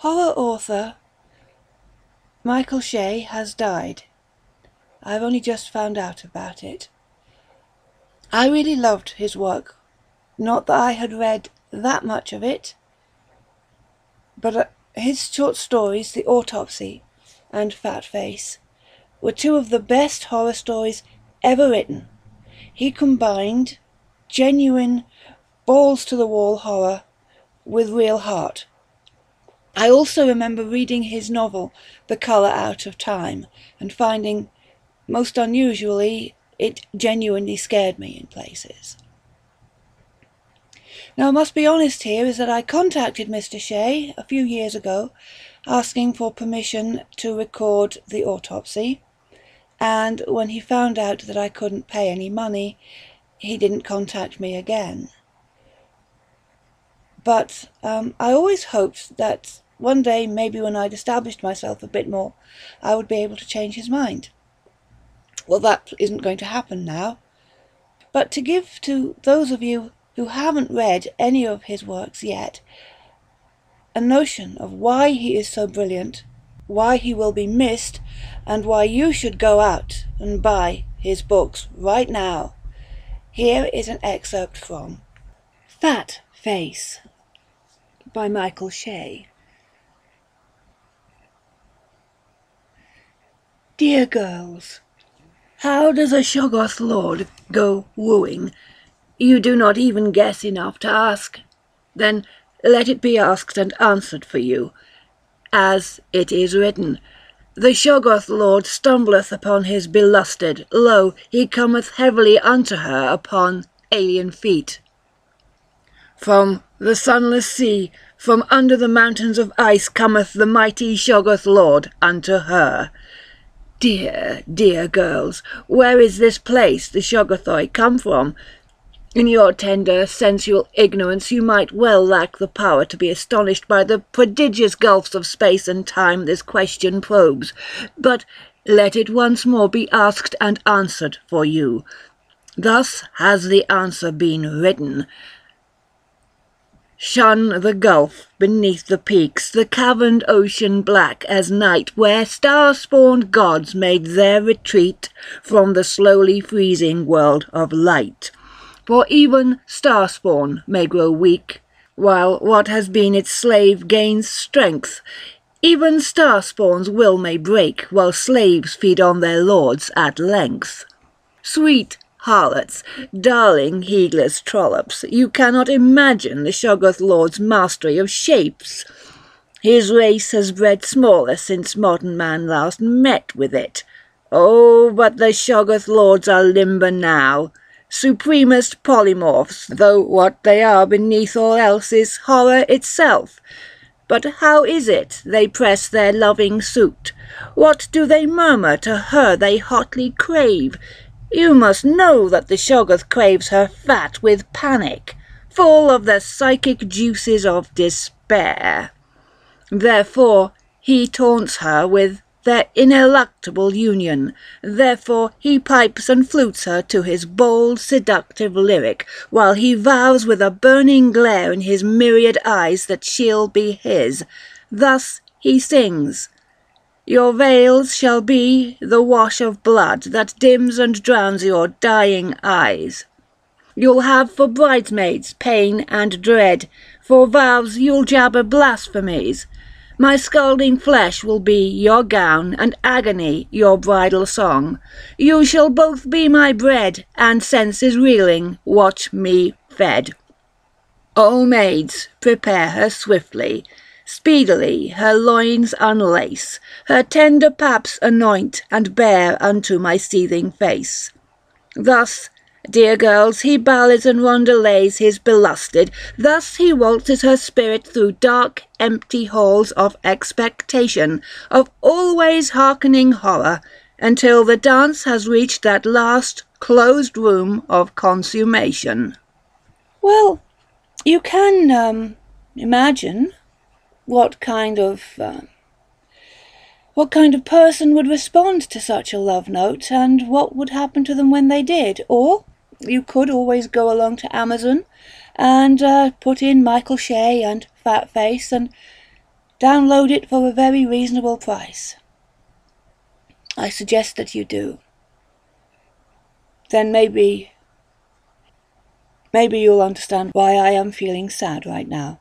horror author Michael Shea has died. I've only just found out about it. I really loved his work. Not that I had read that much of it, but his short stories, The Autopsy and Fat Face, were two of the best horror stories ever written. He combined genuine balls-to-the-wall horror with real heart. I also remember reading his novel, The Colour Out of Time, and finding, most unusually, it genuinely scared me in places. Now, I must be honest here, is that I contacted Mr. Shea a few years ago, asking for permission to record The Autopsy, and when he found out that I couldn't pay any money, he didn't contact me again. But I always hoped that one day, maybe when I'd established myself a bit more, I would be able to change his mind. Well, that isn't going to happen now. But to give to those of you who haven't read any of his works yet a notion of why he is so brilliant, why he will be missed, and why you should go out and buy his books right now, here is an excerpt from Fat Face by Michael Shea. Dear girls, how does a Shoggoth lord go wooing? You do not even guess enough to ask. Then let it be asked and answered for you. As it is written, the Shoggoth lord stumbleth upon his belusted, lo, he cometh heavily unto her upon alien feet. From the sunless sea, from under the mountains of ice cometh the mighty Shoggoth lord unto her. Dear, dear girls, where is this place the Shoggothoi come from? In your tender, sensual ignorance you might well lack the power to be astonished by the prodigious gulfs of space and time this question probes. But let it once more be asked and answered for you. Thus has the answer been written. Shun the gulf beneath the peaks, the caverned ocean black as night, where star-spawned gods made their retreat from the slowly freezing world of light. For even star-spawn may grow weak, while what has been its slave gains strength. Even star-spawn's will may break, while slaves feed on their lords at length. Sweet harlots, darling heedless trollops, you cannot imagine the Shoggoth lord's mastery of shapes. His race has bred smaller since modern man last met with it. Oh, but the Shoggoth lords are limber now, supremest polymorphs, though what they are beneath all else is horror itself. But how is it they press their loving suit? What do they murmur to her they hotly crave? You must know that the Shoggoth craves her fat with panic, full of the psychic juices of despair. Therefore he taunts her with their ineluctable union. Therefore he pipes and flutes her to his bold, seductive lyric, while he vows with a burning glare in his myriad eyes that she'll be his. Thus he sings. Your veils shall be the wash of blood that dims and drowns your dying eyes. You'll have for bridesmaids pain and dread, for vows you'll jabber blasphemies. My scalding flesh will be your gown, and agony your bridal song. You shall both be my bread, and senses reeling watch me fed. O maids, prepare her swiftly. Speedily her loins unlace, her tender paps anoint, and bear unto my seething face. Thus, dear girls, he ballads and rondelets his belusted, thus he waltzes her spirit through dark, empty halls of expectation, of always hearkening horror, until the dance has reached that last closed room of consummation. Well, you can imagine what kind of person would respond to such a love note, and what would happen to them when they did. Or you could always go along to Amazon and put in Michael Shea and Fat Face, and Download it for a very reasonable price. I suggest that you do. Then maybe you'll understand why I am feeling sad right now.